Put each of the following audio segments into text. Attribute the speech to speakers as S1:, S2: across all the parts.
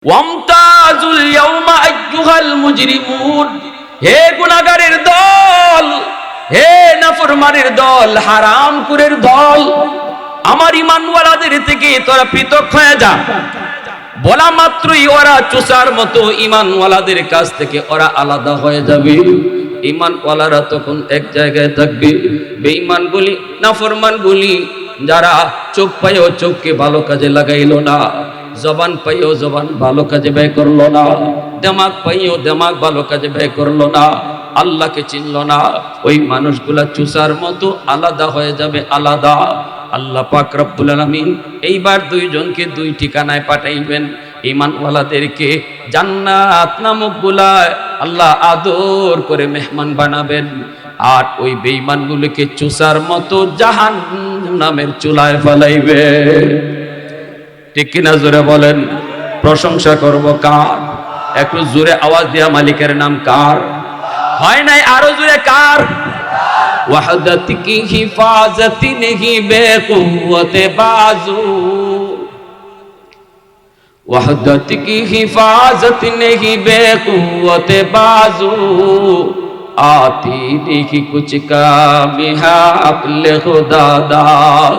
S1: ওয়ামতাজুল ইয়াউমা আইয়ুহাল মুজরিমুন, হে গুনাহগারের দল, হে নাফরমানের দল, হারামখোরের দল, আমার ঈমানওয়ালাদের থেকে তোরা পৃথক হয়ে যা। বলা মাত্রই ওরা চুষার মতো ঈমানওয়ালাদের কাছ থেকে ওরা আলাদা হয়ে যাবে। ঈমানওয়ালারা তখন এক জায়গায় থাকবে, বেঈমানগুলি, নাফরমানগুলি, যারা চোখ পাইও চোখকে ভালো কাজে লাগাইলো না, জবান পাইও জবান ভালো কাজে ব্যয় করলো না, দিমাগ পাইও দিমাগ ভালো কাজে ব্যয় করলো না, আল্লাহকে চিনলো না, ওই মানুষগুলা চুষার মতো আলাদা হয়ে যাবে, আলাদা। আল্লাহ পাক রব্বুল আলামিন এইবার দুইজনকে দুই ঠিকানায় পাঠাইবেন। ঈমানওয়ালাদেরকে জান্নাত নামক গুলায় আল্লাহ আদর করে মেহমান বানাবেন, আর ওই বেঈমানগুলোকে চুষার মতো জাহান্নামের চুলায় ফেলাইবে। ঠিক কিনা জোরে বলেন? প্রশংসা করব কার? একটু জোরে আওয়াজ দিয়া মালিকের নাম কার? হয় নাই, আরো জোরে কার? वहदत की हिफाजत नहीं बेकुव्वत बाजू, वहदत की हिफाजत नहीं बेकुव्वत बाजू, आती नहीं कुछ काम है अक्ल खुदा दाद,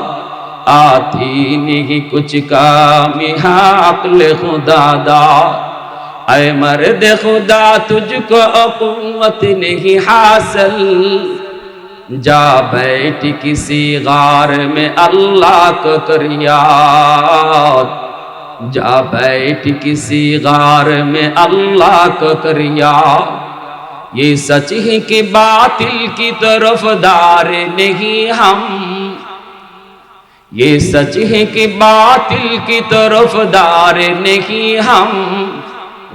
S1: आती नहीं कुछ काम है अक्ल खुदा दाद। ऐ मर्द खुदा तुझको कुव्वत नहीं हासिल, जा बैठ किसी गार में अल्लाह को कर याद, जा बैठ किसी गार में अल्लाह को कर याद। ये सच है कि बातिल की तरफदार नहीं हम, ये सच है कि बातिल की तरफदार नहीं हम,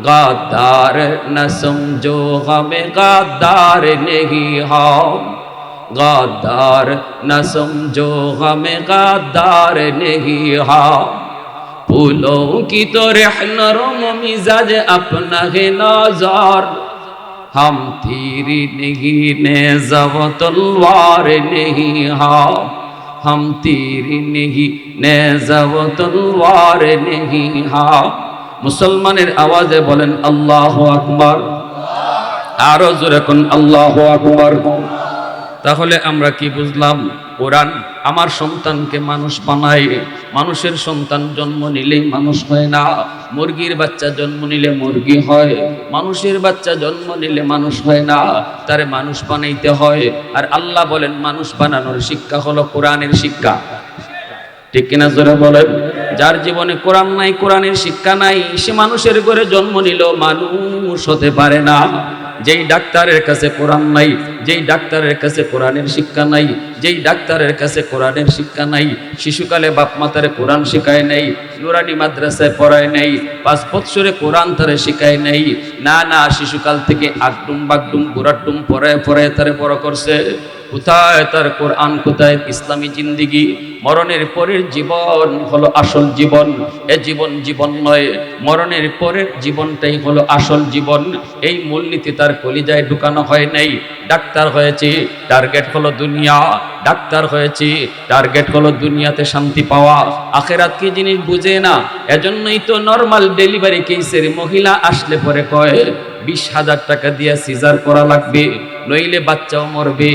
S1: गद्दार न समझो हमें गद्दार नहीं हम, गद्दार न समझो हमें गद्दार नहीं हाँ। फूलों की तो रहनरम मिजाज अपना है नज़र, हम तीरी नहीं नेज़ा व तलवार नहीं हाँ, हम तीरी नहीं नेज़ा व तलवार नहीं हाँ। मुसलमानेर आवाज़े बोलें अल्लाहु আকবার, आरो जोरे कोन अल्लाहु আকবার। তাহলে আমরা কি বুঝলাম? কোরআন আমার সন্তানকে মানুষ বানায়। মানুষের সন্তান জন্ম নিলেই মানুষ হয় না, মুরগির বাচ্চা জন্ম নিলে মুরগি হয়, মানুষের বাচ্চা জন্ম নিলে মানুষ হয় না, তারে মানুষ বানাইতে হয়। আর আল্লাহ বলেন মানুষ বানানোর শিক্ষা হলো কোরআনের শিক্ষা। ঠিক কিনা জোরে বলেন? যার জীবনে কোরআন নাই, কোরআনের শিক্ষা নাই, সে মানুষের ঘরে জন্ম নিলেও মানুষ হতে পারে না। যেই ডাক্তারের কাছে কোরআন নাই, যেই ডাক্তারের কাছে কোরআনের শিক্ষা নাই, যেই ডাক্তারের কাছে কোরআনের শিক্ষা নাই, শিশুকালে বাপ মাতারে কোরআন শিখায় নাই, নুরানি মাদ্রাসায় পড়ায় নাই, 5 বছরে কোরআন তারে শিখায় নাই, না না, শিশুকাল থেকে আগডুম বাগডুম গুড়াডুম পড়ায় পড়ায় তারে বড় করছে। কোথায় তার কোরআন, কোথায় ইসলামী জিন্দিগি? মরণের পরের জীবন হলো আসল জীবন। এ জীবন জীবন নয়, মরণের পরের জীবনটাই হলো আসল জীবন। এই মূলনীতি তার কলিজায় ঢুকানো হয় নাই। ডাক্তার হয়েছে, টার্গেট হলো দুনিয়া, ডাক্তার হয়েছে, টার্গেট হলো দুনিয়াতে শান্তি পাওয়া, আখেরাত কি জিনিস বুঝে না। এজন্যই তো নরমাল ডেলিভারি কেসের মহিলা আসলে পরে কয় 20,000 টাকা দিয়ে সিজার করা লাগবে, নইলে বাচ্চাও মরবে,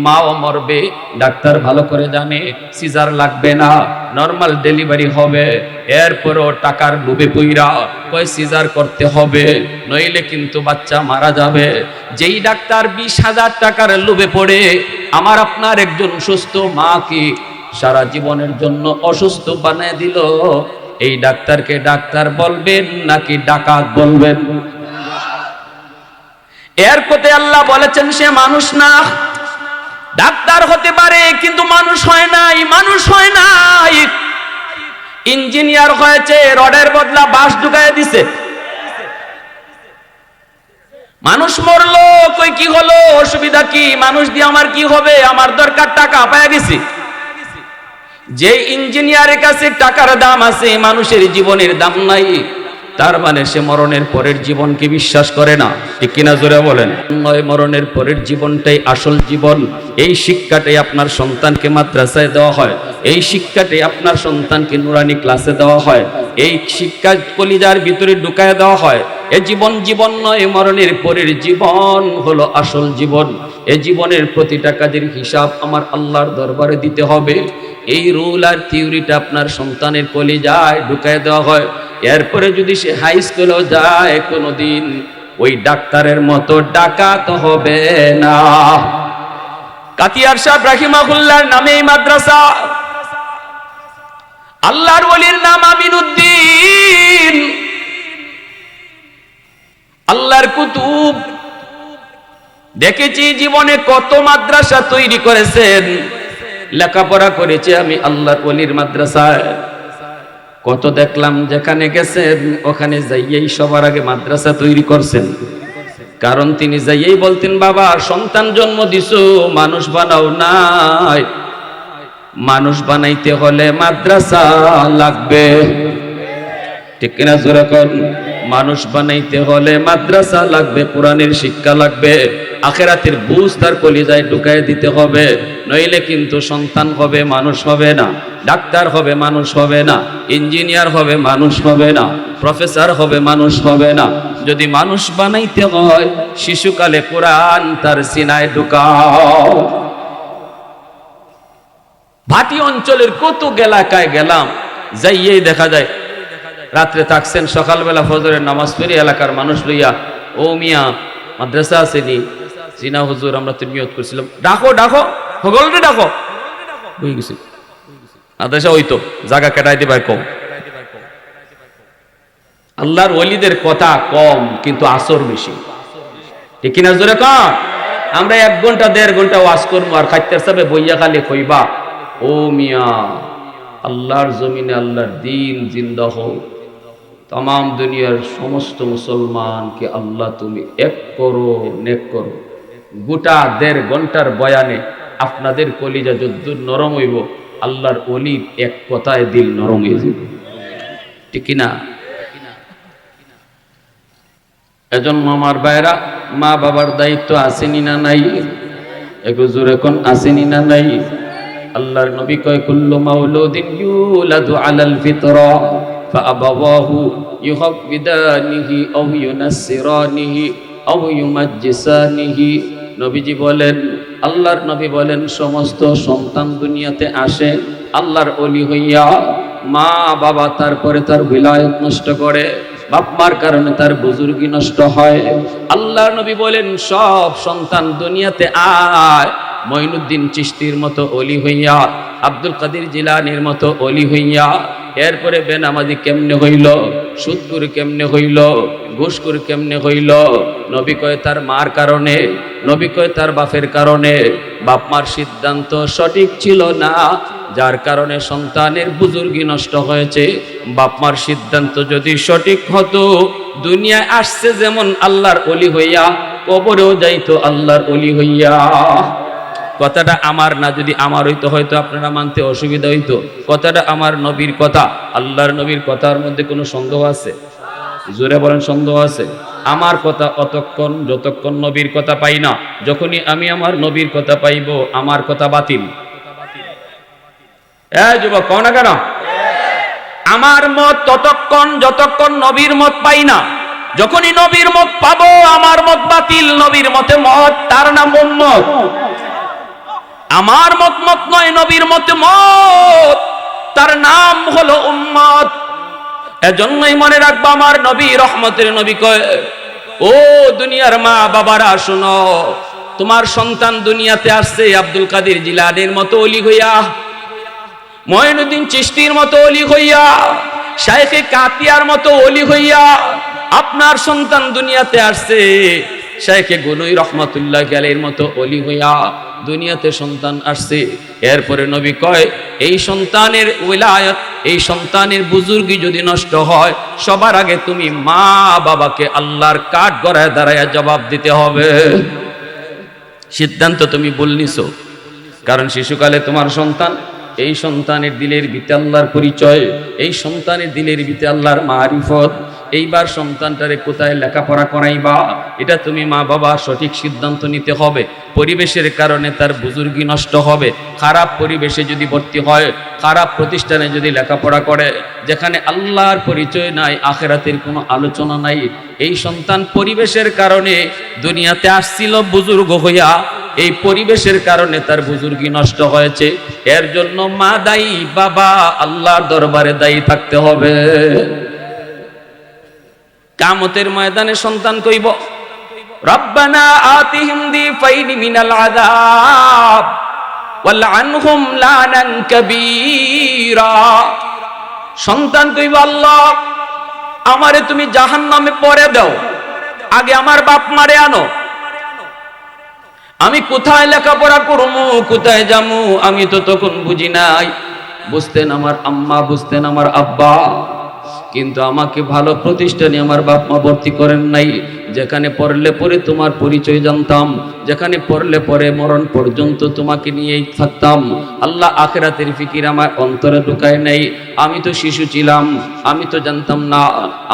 S1: মাও মরবে। ডাক্তার ভালো করে জানে সিজার লাগবে না, নরমাল ডেলিভারি হবে। এরপরও টাকার লোভে পইরা কয় সিজার করতে হবে, নইলে কিন্তু বাচ্চা মারা যাবে। যেই ডাক্তার 20,000 টাকার লোভে পড়ে আমার আপনার একজন সুস্থ মাকে সারা জীবনের জন্য অসুস্থ বানিয়ে দিল, এই ডাক্তারকে ডাক্তার বলবেন নাকি ডাকাত বলবেন? এর কোতে আল্লাহ বলেছেন সে মানুষ না। ডাক্তার হতে পারে কিন্তু মানুষ হয় নাই, মানুষ হয় নাই। ইঞ্জিনিয়ার হয়েছে, রডের বদলা বাঁশ ঢুকায় দিছে। মানুষ মরলো, কই কি হলো, অসুবিধা কি? মানুষ দিয়ে আমার কি হবে? আমার দরকার টাকা, পায়া গেছি। যে ইঞ্জিনিয়ারের কাছে টাকার দাম আছে, মানুষের জীবনের দাম নাই। তার মানে সে মরণের পরের জীবনকে বিশ্বাস করে না, ঠিক কিনা জোরে বলেন? নয়, মরণের পরের জীবনটাই আসল জীবন। এই শিক্ষাটাই আপনার সন্তানকে মাদ্রাসায় দেওয়া হয়, এই শিক্ষাটাই আপনার সন্তানকে নুরানি ক্লাসে দেওয়া হয়, এই শিক্ষা কলিজার ভিতরে ঢুকায় দেওয়া হয়। এ জীবন জীবন নয়, মরণের পরের জীবন হলো আসল জীবন। এ জীবনের প্রতিটা কাজের হিসাব আমার আল্লাহর দরবারে দিতে হবে। এই রুল আর থিওরিটা আপনার সন্তানের কলিজায় ঢুকায় দেওয়া হয়। এরপরে যদি সে হাই স্কুলেও যায়, কোনোদিন ওই ডাক্তারের মতো ডাকাত হবে না। কাতিয়ার সাহেব রাহিমাহুল্লাহর নামে এই মাদ্রাসা। আল্লাহর ওলির নাম আমিনউদ্দিন। আল্লাহর কুতুব দেখেছি জীবনে কত মাদ্রাসা তৈরি করেছেন। লেখাপড়া করেছে আমি আল্লাহর ওলির মাদ্রাসায়, কত দেখলাম যেখানে গেছেন ওখানে যাইয়েই সবার আগে মাদ্রাসা তৈরি করছেন। কারণ তিনি যাইয়েই বলতেন, বাবা সন্তান জন্ম দিছো, মানুষ বানাও নাই, মানুষ বানাইতে হলে মাদ্রাসা লাগবে, ঠিক কিনা জোরে কোন? মানুষ বানাইতে হলে মাদ্রাসা লাগবে, কোরআনের শিক্ষা লাগবে, আখিরাতের বুঝ তার কলিজায় ঢুকায় দিতে হবে, নইলে কিন্তু সন্তান হবে মানুষ হবে না, ডাক্তার হবে মানুষ হবে না, ইঞ্জিনিয়ার হবে মানুষ হবে না, প্রফেসর হবে মানুষ হবে না। যদি মানুষ বানাইতে হয় শিশুকালে কোরআন তার সিনায় ঢুকাও। ভাটি অঞ্চলের কত এলাকায় গেলাম, যাইয়েই দেখা যায় রাত্রে থাকছেন, সকালবেলা ফজরের নামাজ পড়ে এলাকার মানুষ লইয়া, ও মিয়া মাদ্রাসা আসেনি? জিনা হুজুর আমরা তো নিয়ত করছিলাম। ডাকো ডাকো সকলকে ডাকো, বুঝে গেছি মাদ্রাসা ওই তো জায়গা কেটাই দিবার কম। আল্লাহর ওলিদের কথা কম কিন্তু আসর বেশি, ঠিক কিনা জোরে কম? আমরা 1 ঘন্টা 1.5 ঘন্টা ওয়াজ করবো আর খাইতে সাবে বইয়া খালি কইবা, ও মিয়া আল্লাহর জমিনে আল্লাহর দ্বীন জিন্দা হোক, তাম দুনিয়ার সমস্ত মুসলমানকে আল্লাহ তুমি এক করো, নেক করো। গোটা 1.5 ঘন্টার বয়ানে আপনাদের কলিজা যদ্দুর নরম হইব, আল্লাহর ওলির এক কথায় দিল নরম হয়ে যাবে, ঠিক কিনা? এজন্য আমার ভাইরা, মা বাবার দায়িত্ব আসেনি না নাই? একটু জোরে কোন আসেনি না নাই? আল্লাহর নবী কয়, কুল্লু মাউলুদিন ইউলাদু আলাল ফিতরা ফাআবাওয়াহু ইউহাব্বিদানিহি আও ইউনাসসিরানিহি আও ইউমাজ্জিসানিহি। নবীজি বলেন, আল্লাহর নবী বলেন, সমস্ত সন্তান দুনিয়াতে আসে আল্লাহর ওলি হইয়া, মা বাবা তারপরে তার বিলায়ত নষ্ট করে, বাপ মার কারণে তার বুজুর্গি নষ্ট হয়। আল্লাহর নবী বলেন, সব সন্তান দুনিয়াতে আয় মঈনুদ্দিন চিশতির মতো ওলি হইয়া, আব্দুল কাদের জিলানির মতো ওলি হইয়া। এরপরে বেনামাজি কেমনে হইল, সুদখোর কেমনে হইল, ঘুষখোর কেমনে হইল? নবী কয় তার মার কারণে, নবী কয় তার বাপের কারণে। বাপ মার সিদ্ধান্ত সঠিক ছিল না, যার কারণে সন্তানের বুজুর্গি নষ্ট হয়েছে। বাপ মার সিদ্ধান্ত যদি সঠিক হতো, দুনিয়ায় আসছে যেমন আল্লাহর ওলি হইয়া, কবরেও যাইতো আল্লাহর ওলি হইয়া। কথাটা আমার না, যদি আমার হইতো হয়তো আপনারা মানতে অসুবিধা হইতো। কথাটা আমার নবীর কথা, আল্লাহর নবীর কথার মধ্যে কোনো সন্দেহ আছে? জোরে বলেন সন্দেহ আছে? আমার কথা অতক্ষণ যতক্ষণ নবীর কথা পাই না, যখনই আমি আমার নবীর কথা পাইব আমার কথা বাতিল। যুবক কও না কেন? আমার মত ততক্ষণ যতক্ষণ নবীর মত পাই না, যখনই নবীর মত পাবো আমার মত বাতিল। নবীর মতে মত, তার নাম উম্মত। আমার মত মত নয়, নবীর মতে মত, তার নাম হলো উম্মত। এজন্যই মনে রাখবো, আমার নবী রহমতের নবী কয়, ও দুনিয়ার মা বাবারা শুনো, তোমার সন্তান দুনিয়াতে আসছে আব্দুল কাদের জিলানীর মতো ওলি হইয়া, মঈনুদ্দিন চিশতির মতো ওলি হইয়া, শাইখে কাতিয়ার মতো ওলি হইয়া। আপনার সন্তান দুনিয়াতে আসছে শাইখে গুনুই রহমাতুল্লাহি আলাইহির মতো ওলি হইয়া, দুনিয়াতে সন্তান আসছে। এরপরে নবী কয়, এই সন্তানের উলায়াত, এই সন্তানের বুজুর্গি যদি নষ্ট হয়, সবার আগে তুমি মা বাবাকে আল্লাহর কাঠ গড়ায় দাঁড়ায় জবাব দিতে হবে। সিদ্ধান্ত তুমি ভুল নিছো, কারণ শিশুকালে তোমার সন্তান, এই সন্তানের দিলের ভিতরে আল্লাহর পরিচয়, এই সন্তানের দিলের ভিতরে আল্লাহর মারিফত, এইবার সন্তানটারে কোথায় লেখাপড়া করাইবা, এটা তুমি মা বাবা সঠিক সিদ্ধান্ত নিতে হবে। পরিবেশের কারণে তার বুজুর্গি নষ্ট হবে। খারাপ পরিবেশে যদি ভর্তি হয়, খারাপ প্রতিষ্ঠানে যদি লেখাপড়া করে, যেখানে আল্লাহর পরিচয় নাই, আখিরাতের কোনো আলোচনা নাই, এই সন্তান পরিবেশের কারণে দুনিয়াতে আসছিল বুজুর্গ হইয়া, এই পরিবেশের কারণে তার বুজুর্গি নষ্ট হয়েছে। এর জন্য মা দায়ী, বাবা আল্লাহর দরবারে দায়ী থাকতে হবে। কিয়ামতের ময়দানে সন্তান কইব, রব্বানা আতিহিম দিফাইনি মিনাল আযাব ওয়ালআনহুম লানান কাবীরা। সন্তান কইব, আল্লাহ আমারে তুমি জাহান্নামে পরে দাও, আগে আমার বাপ মারে আনো। আমি কোথায় লেখাপড়া করবো, কোথায় যাবো, আমি তো তখন বুঝি নাই। বুঝতেন আমার আম্মা, বুঝতেন আমার আব্বা, কিন্তু আমাকে ভালো প্রতিষ্ঠানে আমার বাপ মা ভর্তি করেন নাই। যেখানে পড়লে পরে তোমার পরিচয় জানতাম, যেখানে পড়লে পরে মরণ পর্যন্ত তোমাকে নিয়েই থাকতাম। আল্লাহ আখিরাতের ফিকির আমার অন্তরে ঢুকায় নাই। আমি তো শিশু ছিলাম, আমি তো জানতাম না।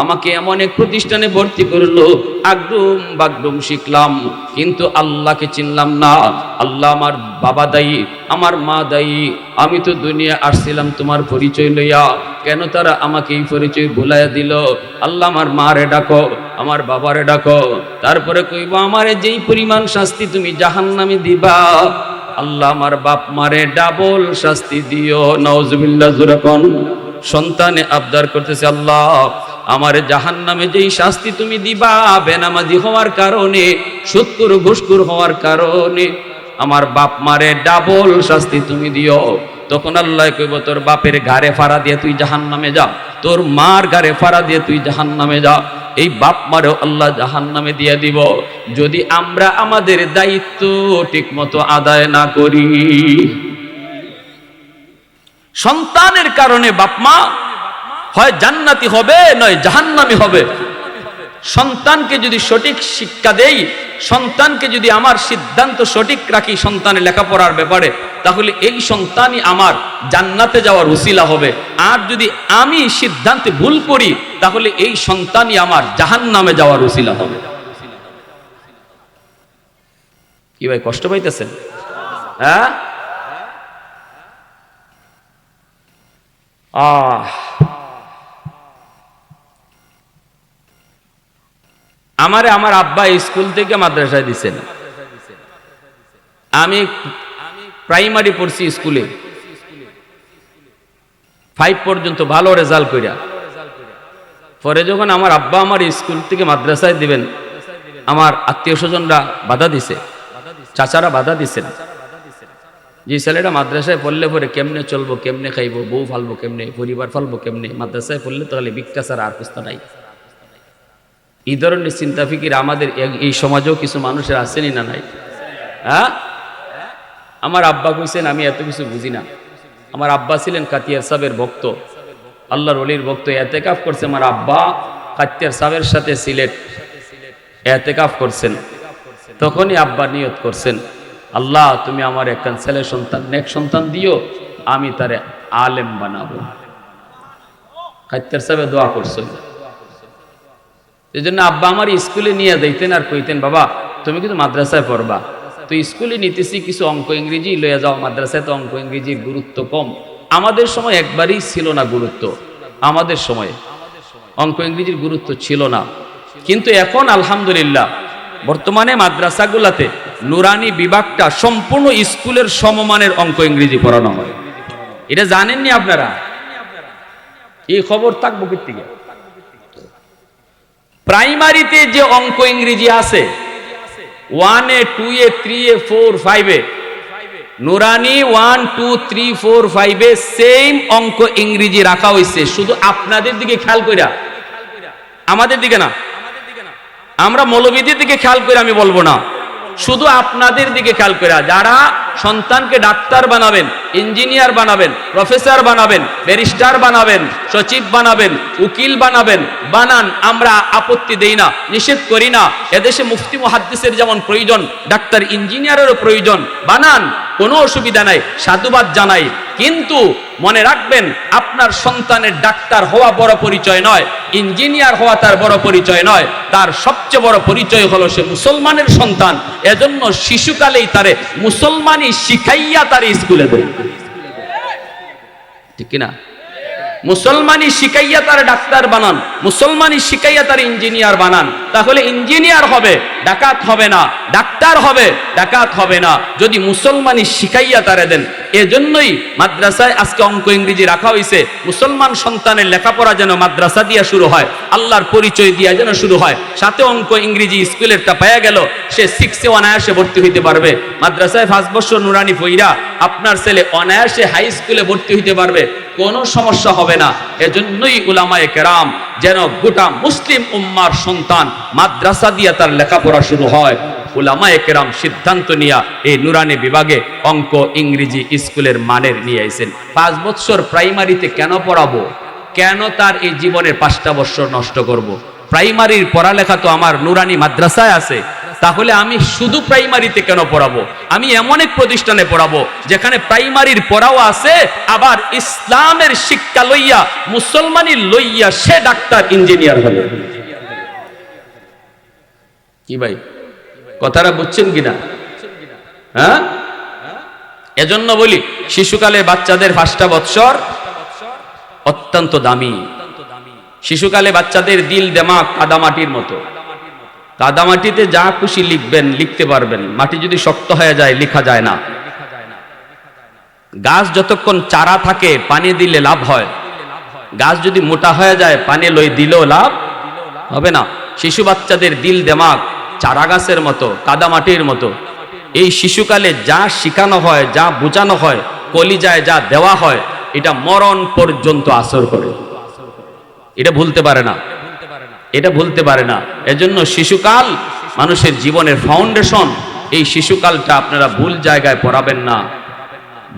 S1: আমাকে এমন এক প্রতিষ্ঠানে ভর্তি করলো, আগডুম বাগডুম শিখলাম, কিন্তু আল্লাহকে চিনলাম না। আল্লাহ আমার বাবা দায়ী, আমার মা দায়ী। আমি তো দুনিয়া আসছিলাম তোমার পরিচয় লইয়া, কেন তারা আমাকে এই পরিচয় ভুলাইয়া দিল? আল্লাহ আমার মারে ডাকো, আমার বাবারে ডাকো। তারপরে কইব, আমারে যেই পরিমাণ শাস্তি তুমি জাহান্নামে দিবা, আল্লাহ আমার বাপ মারে ডাবল শাস্তি দিও। নাউজুবিল্লাহ। যুরকন সন্তানে আবদার করতেছে, আল্লাহ আমারে জাহান্নামে যেই শাস্তি তুমি দিবা, বেনামাজি হওয়ার কারণে, সুদখোর ঘুষখোর হওয়ার কারণে, আমার বাপ মারে ডাবল শাস্তি তুমি দিও। তখন আল্লাহ কইব, তোর বাপের ঘাড়ে ফাড়া দিয়ে তুই জাহান্নামে যা, তোর মার ঘাড়ে ফাড়া দিয়ে তুই জাহান্নামে যা। এই বাপ মারেও আল্লাহ জাহান্নামে দিয়ে দিব, যদি আমরা আমাদের দায়িত্ব ঠিক মতো আদায় না করি। সন্তানের কারণে বাপ মা হয় জান্নাতি হবে, নয় জাহান্নামী হবে। সন্তানকে যদি সঠিক শিক্ষা দেই, সন্তানকে যদি আমার সিদ্ধান্ত সঠিক রাখি সন্তানের লেখাপড়ার ব্যাপারে, তাহলে এই সন্তানই আমার জান্নাতে যাওয়ার উসিলা হবে। আর যদি আমি সিদ্ধান্তে ভুল করি, তাহলে এই সন্তানই আমার জাহান্নামে যাওয়ার উসিলা হবে। কি ভাই কষ্ট পাইতেছেন? হ্যাঁ, আমারে আমার আব্বা স্কুল থেকে মাদ্রাসায় দিছেন। আমি প্রাইমারি পড়ছি স্কুলে, 5 পর্যন্ত ভালো রেজাল্ট কইরা। পরে যখন আমার আব্বা আমার স্কুল থেকে মাদ্রাসায় দিবেন, আমার আত্মীয় স্বজনরা বাধা দিছে, চাচারা বাধা দিছেন, যে ছেলেটা মাদ্রাসায় পড়লে পরে কেমনে চলবো, কেমনে খাইবো, বউ ফালবো কেমনে, পরিবার ফালবো কেমনে, মাদ্রাসায় পড়লে তাহলে ভিক্ষা ছাড়া আর কিছু নাই। এই ধরনের চিন্তা ফিকির আমাদের এই সমাজেও কিছু মানুষের আসেনি না নাই? হ্যাঁ, আমার আব্বা কইছেন আমি এত কিছু বুঝি না। আমার আব্বা ছিলেন কাতিয়ার সাহেবের ভক্ত, আল্লাহর ওলির ভক্ত। এতেকাফ করছে আমার আব্বা কাতিয়ার সাহেবের সাথে সিলেট এতেকাফ করছেন। তখনই আব্বা নিয়ত করছেন, আল্লাহ তুমি আমার একটা ছেলে সন্তান, নেক সন্তান দিও, আমি তারে আলেম বানাবো। কাতিয়ার সাহেব দোয়া করছেন। এই জন্য আব্বা আমার স্কুলে নিয়ে যাইতেন আর কইতেন, বাবা তুমি কিন্তু মাদ্রাসায় পড়বা, তো স্কুলে নিতেছি কিছু অঙ্ক ইংরেজি লইয়া যাও, মাদ্রাসায় তো অঙ্ক ইংরেজির গুরুত্ব কম। আমাদের সময় একবারই ছিল না গুরুত্ব, আমাদের সময়ে অঙ্ক ইংরেজির গুরুত্ব ছিল না। কিন্তু এখন আলহামদুলিল্লাহ বর্তমানে মাদ্রাসাগুলাতে নুরানি বিভাগটা সম্পূর্ণ স্কুলের সমমানের অঙ্ক ইংরেজি পড়ানো হয়। এটা জানেননি আপনারা? এই খবর থাকবো কি থেকে? প্রাইমারিতে যে অঙ্ক ইংরেজি আছে 1-এ, 2-এ, 3-এ, 4, 5-এ, নুরানি 1, 2, 3, 4, 5-এ সেম অঙ্ক ইংরেজি রাখা হয়েছে। শুধু আপনাদের দিকে খেয়াল কইরা, আমাদের দিকে না, আমরা মৌলবীদের দিকে খেয়াল করে আমি বলবো না, শুধু আপনাদের দিকে খেয়াল কইরা, যারা সন্তানকে ডাক্তার বানাবেন, ইঞ্জিনিয়ার বানাবেন, প্রফেসর বানাবেন, ব্যারিস্টার বানাবেন, সচিব বানাবেন, উকিল বানাবেন, বানান, আমরা আপত্তি দেই না, নিষেধ করি না। এদেশে মুফতি মুহাদ্দিসের যেমন প্রয়োজন, ডাক্তার ইঞ্জিনিয়ারেরও প্রয়োজন, বানান। কোনো অসুবিধা নাই, সাধুবাদ জানাই। কিন্তু মনে রাখবেন, আপনার সন্তানের ডাক্তার হওয়া বড় পরিচয় নয়, ইঞ্জিনিয়ার হওয়া তার বড় পরিচয় নয়। তার সবচেয়ে বড় পরিচয় হলো সে মুসলমানের সন্তান। এজন্য শিশুকালেই তারে মুসলমানি শিখাইয়া তার স্কুলে দেয়, ঠিক কিনা? মুসলমানি শিখাইয়া তার ডাক্তার বানান, মুসলমানি শিখাইয়া তার ইঞ্জিনিয়ার বানান। তাহলে ইঞ্জিনিয়ার হবে, ডাকাত হবে না, ডাক্তার হবে, ডাকাত হবে না, যদি মুসলমানি শিখাইয়া তারে দেন। এজন্যই মাদ্রাসায় আজকে অঙ্ক ইংরেজি রাখা হয়েছে। মুসলমান সন্তানের লেখাপড়া যেন মাদ্রাসা দিয়া শুরু হয়, আল্লাহর পরিচয় দিয়া যেন শুরু হয়। সাথে অঙ্ক ইংরেজি স্কুলেরটা পাওয়া গেল, সে 6-এ অনায়াসে ভর্তি হইতে পারবে। মাদ্রাসায় 5 বছর নুরানি পইরা আপনার ছেলে অনায়াসে হাই স্কুলে ভর্তি হইতে পারবে, কোনো সমস্যা হবে না। এজন্যই উলামায়ে কেরাম যেন গোটা মুসলিম উম্মার সন্তান মাদ্রাসা দিয়া তার লেখাপড়া শুরু হয়। উলামায়ে কেরাম সিদ্ধান্ত নিয়া এই নুরানি বিভাগে অঙ্ক ইংরেজি স্কুলের মানের নিয়ে আইছেন। 5 বছর প্রাইমারিতে কেন পড়াবো? কেন তার এই জীবনের 5টা বছর নষ্ট করব? প্রাইমারির পড়ালেখা তো আমার নুরানি মাদ্রাসায় আছে, তাহলে আমি শুধু প্রাইমারিতে কেন পড়াবো? আমি এমন এক প্রতিষ্ঠানে পড়াবো যেখানে প্রাইমারির পড়াও আছে, আবার ইসলামের শিক্ষা লইয়া, মুসলমানি লইয়া সে ডাক্তার ইঞ্জিনিয়ার হবে। কি ভাই, কথাটা বুঝছেন কিনা? হ্যাঁ, এজন্য বলি শিশুকালে বাচ্চাদের 5টা বছর অত্যন্ত দামি। শিশুকালে বাচ্চাদের দিল দেমাগ কাদামাটির মতো। কাদামাটিতে যা খুশি লিখবেন, লিখতে পারবেন, মাটি যদি শক্ত হয়ে যায় লেখা যায় না। গাছ যতক্ষণ চারা থাকে পানি দিলে লাভ হয়, গাছ যদি মোটা হয়ে যায় পানি লই দিলেও লাভ হবে না। শিশু বাচ্চাদের দিল দেমাগ চারা গাছের মতো, কাদামাটির মতো। এই শিশুকালে যা শিখানো হয়, যা বোঝানো হয়, কলিজায় যা দেওয়া হয়, এটা মরণ পর্যন্ত আসর করে, এটা ভুলতে পারে না, এটা ভুলতে পারে না। এজন্য শিশুকাল মানুষের জীবনের ফাউন্ডেশন। এই শিশুকালটা আপনারা ভুল জায়গায় পড়াবেন না।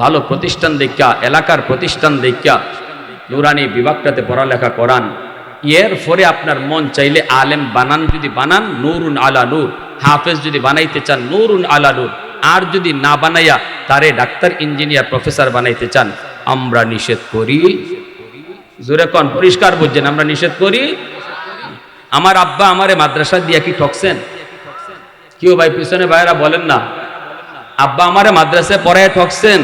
S1: ভালো প্রতিষ্ঠান দেখা, এলাকার প্রতিষ্ঠান দেখা নুরানি বিভাগটাতে পড়ালেখা করান। এর পরে আপনার মন চাইলে আলেম বানান, যদি বানান নূরুন আলা নূর, হাফেজ যদি বানাইতে চান নূরুন আলা নূর। আর যদি না বানাইয়া তারে ডাক্তার ইঞ্জিনিয়ার প্রফেসর বানাইতে চান, আমরা নিষেধ করি। জোরে কোন, পরিষ্কার বুঝছেন, আমরা নিষেধ করি। আমার আব্বা আমারে মাদ্রাসা দিয়া কি ঠকছেন? কেউ ভাই পিছনে ভাইরা বলেন না, আব্বা আমারে মাদ্রাসায় পড়ায় ঠকছেন?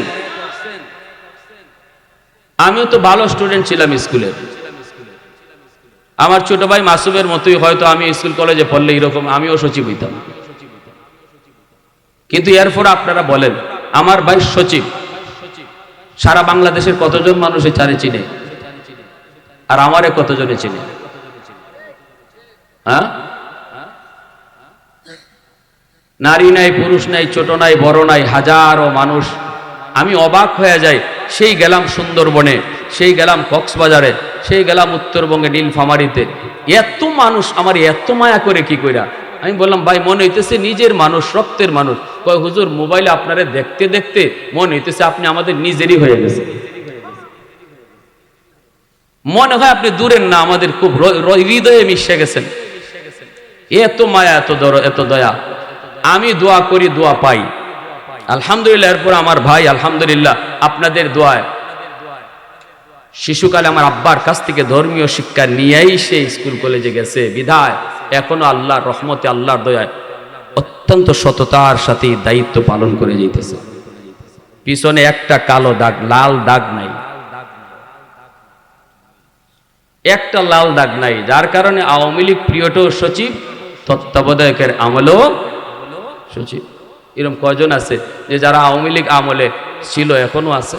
S1: আমিও তো ভালো স্টুডেন্ট ছিলাম স্কুলের। আমার ছোট ভাই মাসুমের মতোই হয়তো আমি স্কুল কলেজে পড়লে এরকম আমিও সচিব হইতাম। কিন্তু এরপর আপনারা বলেন, আমার ভাই সচিব, সারা বাংলাদেশের কতজন মানুষে চারে চিনে, আর আমারে কতজনে চিনে? হ্যাঁ, নারী নাই, পুরুষ নাই, ছোট নাই, বড় নাই, হাজারো মানুষ। আমি অবাক হয়ে যাই। সেই গেলাম সুন্দরবনে, সেই গেলাম কক্সবাজারে, সেই গেলাম উত্তরবঙ্গে নীলফামারীতে, এত মানুষ আমার এত মায়া করে কি কইরা? আমি বললাম, ভাই মনে হইতেছে নিজের মানুষ, রক্তের মানুষ। কয় হুজুর, মোবাইলে আপনারা দেখতে দেখতে মনে হইতেছে আপনি আমাদের নিজেরই হয়ে গেছে। মনে হয় আপনি দূরের না, আমাদের খুব হৃদয়ে মিশে গেছেন। এত মায়া, এত দয়া। আমি দোয়া করি, দোয়া পাই, আলহামদুলিল্লাহ। এরপর আমার ভাই আলহামদুলিল্লাহ আপনাদের দোয়ায় শিশুকালে আমার আব্বার কাছ থেকে ধর্মীয় শিক্ষা নিয়েই সে স্কুল কলেজে গেছে। বিধায় এখনো আল্লাহর রহমতে, আল্লাহর দয়ায় অত্যন্ত সততার সাথে দায়িত্ব পালন করে যেতেছে। পিছনে একটা কালো দাগ, লাল দাগ নাই, একটা লাল দাগ নাই। যার কারণে আওয়ামী লীগ পিরিয়ডও সচিব, তত্ত্বাবধায়কের আমলেও সচিব। এরকম কয়জন আছে যে যারা আওয়ামী লীগ আমলে ছিল এখনো আছে?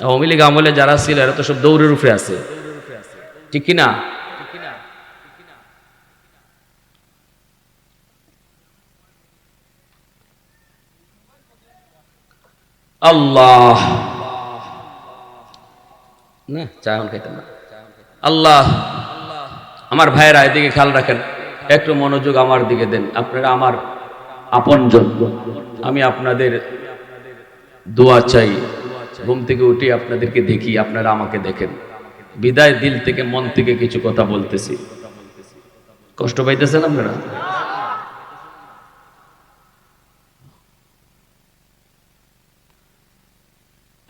S1: আওয়ামী লীগ আমলে যারা ছিল এরা তো সব দৌড়ের উপরে আছে, ঠিক কিনা? আল্লাহ না, চা এখন খাইতাম না। আল্লাহ, আমার ভাইয়েরা এদিকে খেয়াল রাখেন, একটু মনোযোগ আমার দিকে দেন। আপনারা আমার আপনজন, আমি আপনাদের দোয়া চাই। ঘুম থেকে উঠে আপনাদেরকে দেখি, আপনারা আমাকে দেখেন। বিদায় দিল থেকে, মন থেকে কিছু কথা বলতেছি। কষ্ট পাইতেছেন আপনারা?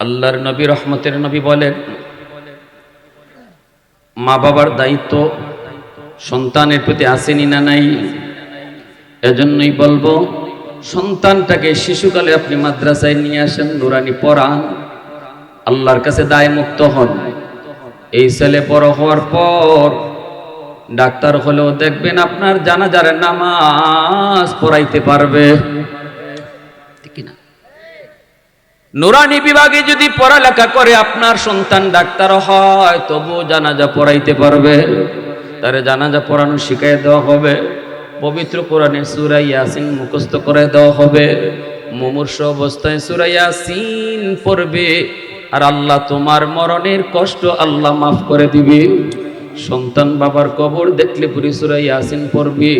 S1: আল্লাহর নবী রহমতের নবী বলেন, মা বাবার দায়িত্ব সন্তানের প্রতি আসেনি না নাই? এজন্যই বলবো, সন্তানটাকে শিশুকালে আপনি মাদ্রাসায় নিয়ে আসেন, নুরানি পড়ান, আল্লাহর কাছে দায় মুক্ত হন। এই ছেলে বড় হওয়ার পর ডাক্তার হলেও দেখবেন আপনার জানাজার নামাজ পড়াইতে পারবে, ঠিক না? নুরানি বিভাগে যদি পড়ালেখা করে আপনার সন্তান ডাক্তার হয়, তবু জানাজা পড়াইতে পারবে। তারে জানাজা পড়ানো শিখিয়ে দেওয়া হবে, পবিত্র কোরআনের সূরা ইয়াসিন মুখস্থ করে দেওয়া হবে, মুমূর্ষ অবস্থায় সূরা ইয়াসিন পড়বে, আর আল্লাহ তোমার মরণের কষ্ট আল্লাহ মাফ করে দিবে। সন্তান বাবার কবর দেখলে পুরি সূরা ইয়াসিন পড়বে,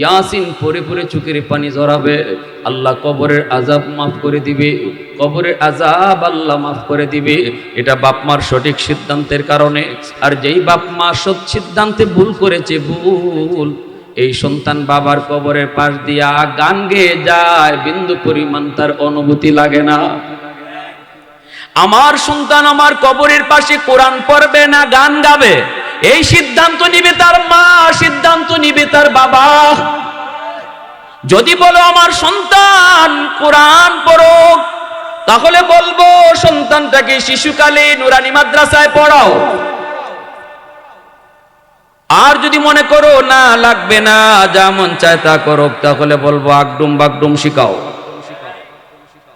S1: ইয়াসিন পড়ে পড়ে চোখের পানি ঝরাবে, আল্লাহ কবরের আযাব মাফ করে দিবে, কবরের আযাব আল্লাহ মাফ করে দিবে। এটা বাপ মার সঠিক সিদ্ধান্তের কারণে। আর যেই বাপ মা সৎ সিদ্ধান্তে ভুল করেছে, ভুল, এই সন্তান বাবার কবরের পাশ দিয়া গান গেয়ে যায়, বিন্দু পরিমাণ তার অনুভূতি লাগে না। আমার সন্তান আমার কবরের পাশে কোরআন পড়বে না গান গাবে, এই সিদ্ধান্ত নিবে তার মা, সিদ্ধান্ত নিবে তার বাবা। যদি বলো আমার সন্তান কোরআন পড়ুক, তাহলে বলবো সন্তানটাকে শিশুকালে নুরানি মাদ্রাসায় পড়াও। আর যদি মনে করো না লাগবে না, যা মন চায় তা করুক, তাহলে বলবো আগডুম বাগডুম শিখাও।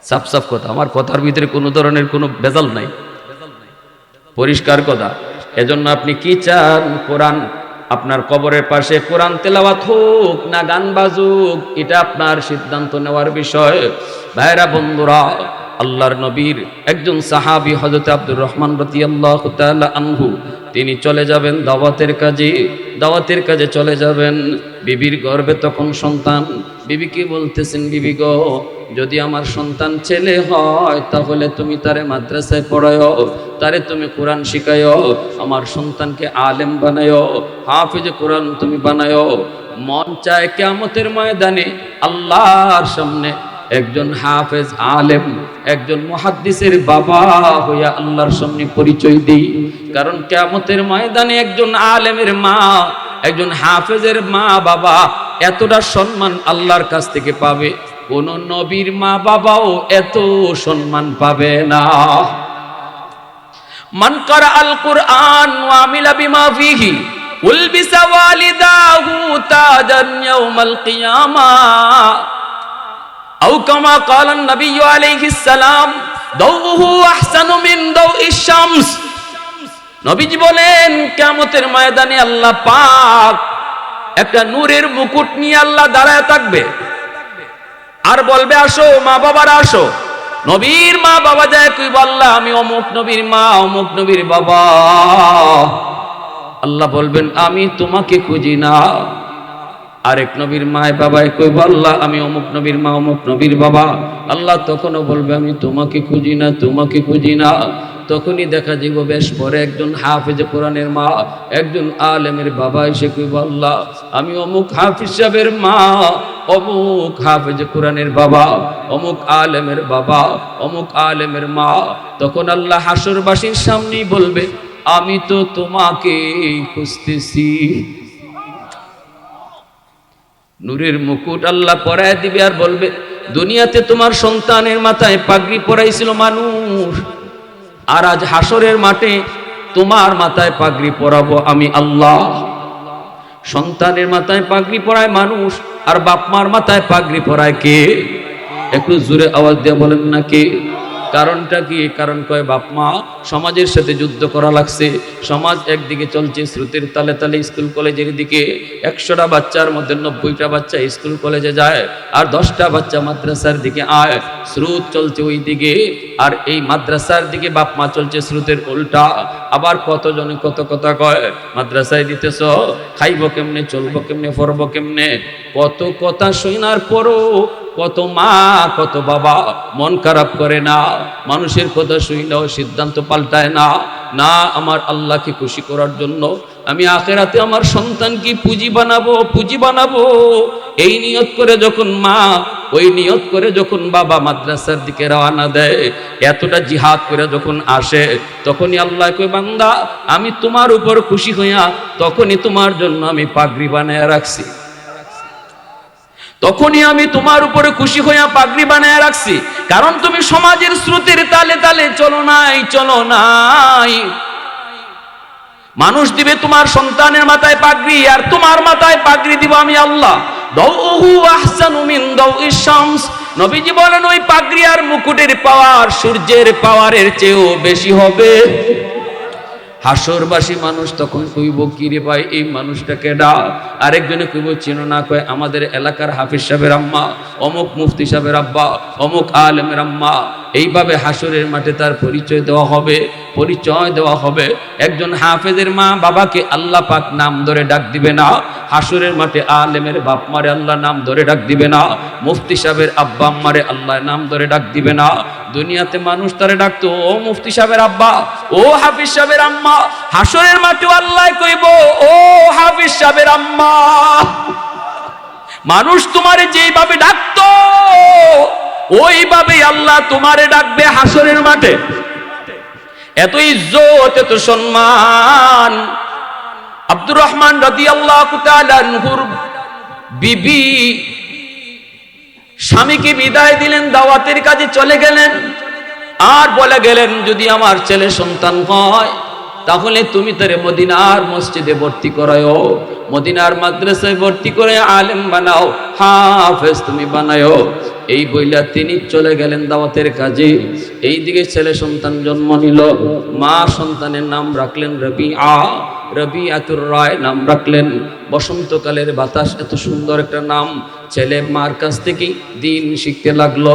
S1: সাফ সাফ কথা, আমার কথার ভিতরে কোনো ধরনের কোনো ভেজাল নাই, পরিষ্কার কথা। এজন্য আপনি কি চান? কোরআন আপনার কবরের পাশে কোরআন তেলাওয়াত হোক না গান বাজুক, এটা আপনার সিদ্ধান্ত নেওয়ার বিষয়। ভাইরা বন্ধুরা, আল্লাহর নবীর একজন সাহাবী হযরত আব্দুর রহমান রাদিয়াল্লাহু তাআলা আনহু, তিনি চলে যাবেন দাওয়াতের কাজে চলে যাবেন। বিবির গর্ভে তখন সন্তান। বিবিকে বলতেছেন, বিবি গো, যদি আমার সন্তান ছেলে হয় তাহলে তুমি তারে মাদ্রাসায় পড়ায়ো, তারে তুমি কোরআন শিখায়ো, আমার সন্তানকে আলেম বানায়ো, হাফেজ কোরআন তুমি বানায়ো। মন চায় কিয়ামতের ময়দানে আল্লাহর সামনে একজন হাফেজ আলেম, একজন মুহাদ্দিসের বাবা হইয়া আল্লাহর সামনে পরিচয় দেই। কারণ কিয়ামতের ময়দানে একজন আলেমের মা, একজন হাফেজের মা বাবা এতটা সম্মান আল্লাহর কাছ থেকে পাবে, কোন নবীর মা বাবাও এত সম্মান পাবে না। মান কারা আল কুরআন ওয়া আমিলা বিমা ফিহি উলবিসা ওয়ালিদাহু তাজান ইয়াউমাল কিয়ামাহ আও কামা ক্বালা নবী আলাইহিস সালাম দাউহু আহসানু মিন দাউইশ শামস। নবীজি বলেন, কিয়ামতের ময়দানে আল্লাহ পাক একটা নূরের মুকুট নিয়ে আল্লাহ দাঁড়ায় থাকবে, আর বলবে আসো মা বাবারা আসো। নবীর মা বাবা যায় কই, আল্লাহ আমি অমুক নবীর মা, অমুক নবীর বাবা। আল্লাহ বলবেন আমি তোমাকে খুঁজি না। আরেক নবীর মায় বাবায় কই, আল্লাহ আমি অমুক নবীর মা, অমুক নবীর বাবা। আল্লাহ তখনও বলবে আমি তোমাকে খুঁজি না, তোমাকে খুঁজি না। তখনই দেখা যাবে বেশ পরে একজন হাফেজ কোরআনের মা, একজন আলেমের বাবা এসে কইব, আল্লাহ আমি অমুক হাফিজ সাহেবের মা, অমুক হাফেজ কোরআনের বাবা, অমুক আলেমের বাবা, অমুক আলেমের মা। তখন আল্লাহ হাসরবাসীর সামনেই বলবে, আমি তো তোমাকে খুঁজতেছি। নূরের মুকুট আল্লাহ পরায় দিবে আর বলবে, দুনিয়াতে তোমার সন্তানের মাথায় পাগড়ি পরাইছিল মানুষ, আর আজ হাসরের মাঠে তোমার মাথায় পাগড়ি পরাবো আমি আল্লাহ। সন্তানের মাথায় পাগড়ি পরায় মানুষ, আর বাপ মার মাথায় পাগড়ি পরায় কে? একটু জোরে আওয়াজ দিয়ে বলেন না কে? কারণটা কি? কারণ কয় বাপ মা সমাজের সাথে যুদ্ধ করা লাগছে। সমাজ একদিকে চলছে স্রোতের তালে তালে স্কুল কলেজের দিকে, 100টা বাচ্চার মধ্যে 90টা বাচ্চা স্কুল কলেজে যায়, আর 10টা বাচ্চা মাদ্রাসার দিকে আয়। স্রোত চলছে ওই দিকে, আর এই মাদ্রাসার দিকে বাপ মা চলছে স্রোতের উল্টা। আবার কতজনে কত কথা কয়, মাদ্রাসায় দিতেছ, খাইব কেমনে, চলবো কেমনে, পড়বো কেমনে, কত কথা শোনার পরও কত মা কত বাবা মন খারাপ করে না, মানুষের কথা শুনলেও সিদ্ধান্ত পাল্টায় না। না, আমার আল্লাহকে খুশি করার জন্য আমি আখিরাতে আমার সন্তানকে পুঁজি বানাবো, পুঁজি বানাবো, এই নিয়ত করে যখন মা ওই নিয়ত করে যখন বাবা মাদ্রাসার দিকে রওনা দেয়, এতটা জিহাদ করে যখন আসে, তখনই আল্লাহ কই বান্দা আমি তোমার উপর খুশি হইয়া তখনই তোমার জন্য আমি পাগড়ি বানায় রাখছি, তখনই আমি তোমার উপরে খুশি হইয়া পাগড়ি বানায় রাখছি। কারণ তুমি সমাজের স্রোতের তালে তালে চলো নাই। মানুষ দিবে তোমার সন্তানের মাথায় পাগড়ি, আর তোমার মাথায় পাগড়ি দিব আমি আল্লাহ। দাউহু আহসানু মিন দাউইশ শামস, নবীজি বলেন ওই পাগড়ি আর মুকুটের পাওয়ার সূর্যের পাওয়ারের চেয়েও বেশি হবে। হাসরবাসী মানুষ তখন কইব কি রে ভাই এই মানুষটা কেডা? আরেকজনে কইব চিনো না? কয় আমাদের এলাকার হাফিজ সাহেবের আম্মা, অমুক মুফতি সাহেবের আব্বা, অমুক আলেমের আম্মা। এইভাবে হাসরের মাঠে তার পরিচয় দেওয়া হবে। একজন হাফেজের মা বাবাকে আল্লাহ পাক নাম ধরে ডাক দিবে না, হাসরের মাঠে আলেমের বাপ মারে আল্লাহ নাম ধরে ডাক দিবে না, মুফতি সাহেবের আব্বা আম্মারে আল্লাহ নাম ধরে ডাক দিবে না। দুনিয়াতে মানুষ তারে ডাকতো ও মুফতি সাহেবের আব্বা, ও হাফিজ সাহেবের আম্মা। হাসরের মাঠে আল্লাহ কইব ও হাফিজ সাহেবের আম্মা। মানুষ তোমারে যেইভাবে ডাকতো ওইভাবেই আল্লাহ তোমারে ডাকবে হাসরের মাঠে। এত ইজ্জত, এত সম্মান। আব্দুর রহমান রাদিয়াল্লাহু তাআলা আনহুর বিবি স্বামীকে বিদায় দিলেন, দাওয়াতের কাজে চলে গেলেন, আর বলে গেলেন যদি আমার ছেলে সন্তান হয় তাহলে তুমি তারে মদিনার মসজিদে ভর্তি করায়ো, মদিনার মাদ্রাসায় ভর্তি করে আলেম বানাও, হাফেজ তুমি বানায়ো। এই বইলা তিনি চলে গেলেন দাওয়াতের কাজে। এইদিকে ছেলে সন্তান জন্ম নিল, মা সন্তানের নাম রাখলেন রবিআতুর রায় নাম রাখলেন। বসন্তকালের বাতাস, এত সুন্দর একটা নাম। ছেলে মার কাছ থেকে দিন শিখতে লাগলো।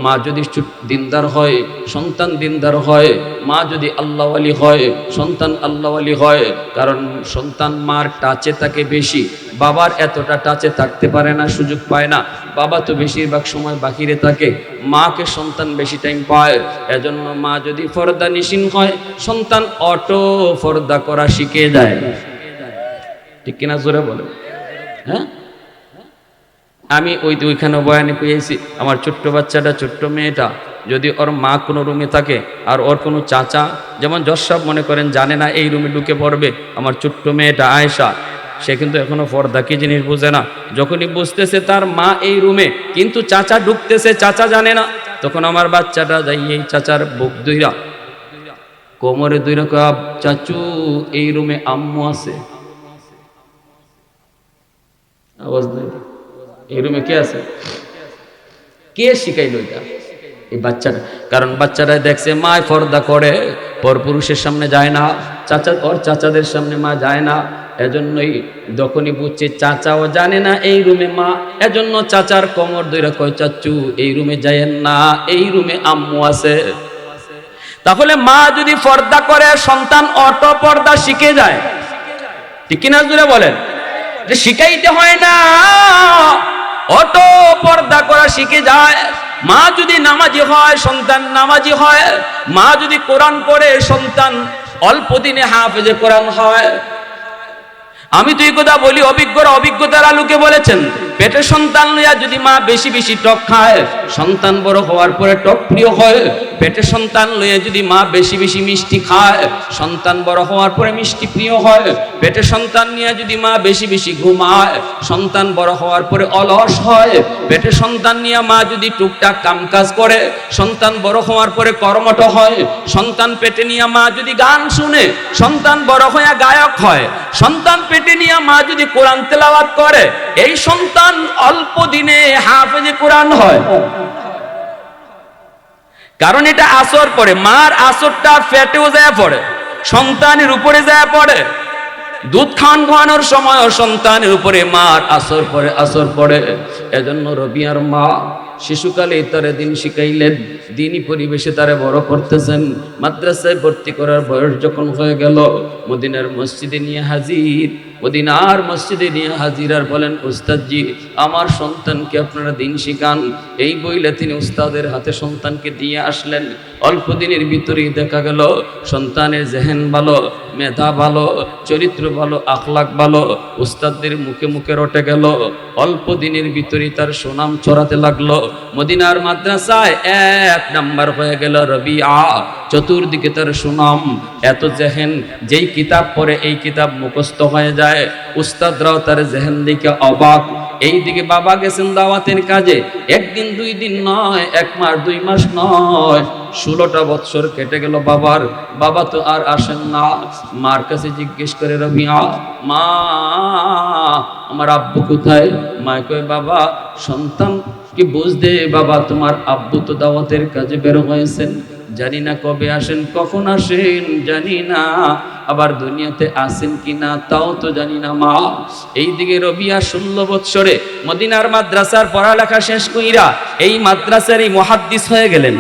S1: মা যদি দিনদার হয় সন্তান দিনদার হয়, মা যদি আল্লাহওয়ালি হয় সন্তান আল্লাহওয়ালি হয়। কারণ সন্তান মার টাচে থাকে বেশি, বাবার এতটা টাচে থাকতে পারে না, সুযোগ পায় না। বাবা তো বেশিরভাগ সময় বাহিরে থাকে, মাকে সন্তান বেশি টাইম পায়। এজন্য মা যদি ফর্দা নিশিন হয় সন্তান অটো ফর্দা করা শিখে যায়। ঠিক কিনা জোরে বলে? হ্যাঁ, আমি ওইখানে বয়ানে পেয়েছি আমার ছোট্ট বাচ্চাটা, ছোট্ট মেয়েটা যদি ওর মা কোনো রুমে থাকে আর ওর কোনো চাচা, যেমন জশাব মনে করেন জানে না এই রুমে ঢুকে পড়বে, আমার ছোট্ট মেয়েটা আয়েশা সে কিন্তু এখনো পর্দা কি জিনিস বুঝে না। যখনই বুঝতেছে তার মা এই রুমে কিন্তু চাচা ঢুকতেছে, চাচা জানে না, তখন আমার বাচ্চাটা যাই এই চাচার বুক দুইরা কোমরে দুইরা কয় চাচু এই রুমে আম্মু আছে। আওয়াজ নাই, এই রুমে কে আছে? কে শিখাইলো এটা? এই বাচ্চাটা। কারণ বাচ্চারা দেখছে মায় পর্দা করে, পরপুরুষের সামনে যায় না, ওর চাচাদের সামনে মা যায় না। এজন্যই যখনই বুঝছে চাচাও জানে না এই রুমে মা, এজন্য চাচার কোমর ধরে কয় চাচু এই রুমে যায়েন না, এই রুমে আম্মু আছে। তাহলে মা যদি পর্দা করে সন্তান অটো পর্দা শিখে যায়। ঠিক কিনা জুড়ে বলেন? যে শিখাইতে হয় না, অটো পর্দা করা শিখে যায়। মা যদি নামাজি হয় সন্তান নামাজি হয়, মা যদি কোরআন পড়ে সন্তান অল্প দিনে হাফেজে কোরআন হয়। আমি তো এই কথা বলি অভিজ্ঞতার আলোকে বলেছেন। পেটে সন্তান লইয়া যদি মা বেশি বেশি টক খায় সন্তান বড় হওয়ার পরে টক প্রিয় হয়। পেটে সন্তান লইয়া যদি মা বেশি বেশি মিষ্টি খায় সন্তান বড় হওয়ার পরে মিষ্টি প্রিয় হয়। পেটে সন্তান নিয়ে যদি মা বেশি বেশি ঘুমায় সন্তান বড় হওয়ার পরে অলস হয়। পেটে সন্তান নিয়ে মা যদি টুকটাক কামকাজ করে সন্তান বড় হওয়ার পরে কর্মঠ হয়। সন্তান পেটে নিয়ে মা যদি গান শুনে সন্তান বড় হয়ে গায়ক হয়। সন্তান পেটে নিয়ে মা যদি কোরআন তেলাওয়াত করে এই সন্তান অল্প দিনে হাফেজে কোরআন হয়। কারণ এটা আসর পড়ে, মার আসরটা পেটেও যায় পড়ে, সন্তানের উপরে যায় পড়ে। দুধ খাওয়ানোর সময় সন্তানের উপরে মার আসর পড়ে। এজন্য রবিয়ার মা শিশুকালে তারে দিন শিখাইলেন, দিনই পরিবেশে তারে বড় করতেছেন। মাদ্রাসায় ভর্তি করার বয়স যখন হয়ে গেল মদিনার মসজিদে নিয়ে হাজির। মদিনার মসজিদে নিয়ে হাজির আর বলেন, উস্তাদজি আমার সন্তানকে আপনারা দিন শিখান। এই বইলে তিনি উস্তাদের হাতে সন্তানকে দিয়ে আসলেন। অল্প দিনের ভিতরেই দেখা গেল সন্তানের জেহেন ভালো, মেধা ভালো, চরিত্র ভালো, আখলাক ভালো, উস্তাদদের মুখে মুখে রটে গেল। অল্প দিনের ভিতরেই তার সুনাম ছড়াতে লাগলো। মদিনার মাদ্রাসায় 1 নাম্বার হয়ে গেল রবিয়া। চতুর্দিকে তার সুনাম, এত জেহেন, যেই কিতাব পড়ে এই কিতাব মুখস্থ হয়ে যায়। উস্তাদরাও তার জেহেন দিকে অবাক। এইদিকে বাবা গেছেন দাওয়াতের কাজে, 1 দিন 2 দিন নয়, 1 মাস 2 মাস নয়, 16টা বৎসর কেটে গেল বাবার। বাবা তো আর আসেন না। মার কাছে জিজ্ঞেস করে রবিয়া, মা আমার আব্বু কোথায়? মা কয়, বাবা সন্তান কি বুঝ দে বাবা, তোমার আব্বু তো দাওয়াতের কাজে বের হয়েছেন, জানি না কবে আসেন, কখন আসেন জানি না, আবার দুনিয়াতে আসেন কিনা তাও তো জানি না মা। এইদিকে রবিয়া 16 বৎসরে মদিনার মাদ্রাসার পড়ালেখা শেষ কইরা এই মাদ্রাসারই মুহাদ্দিস হয়ে গেলেন।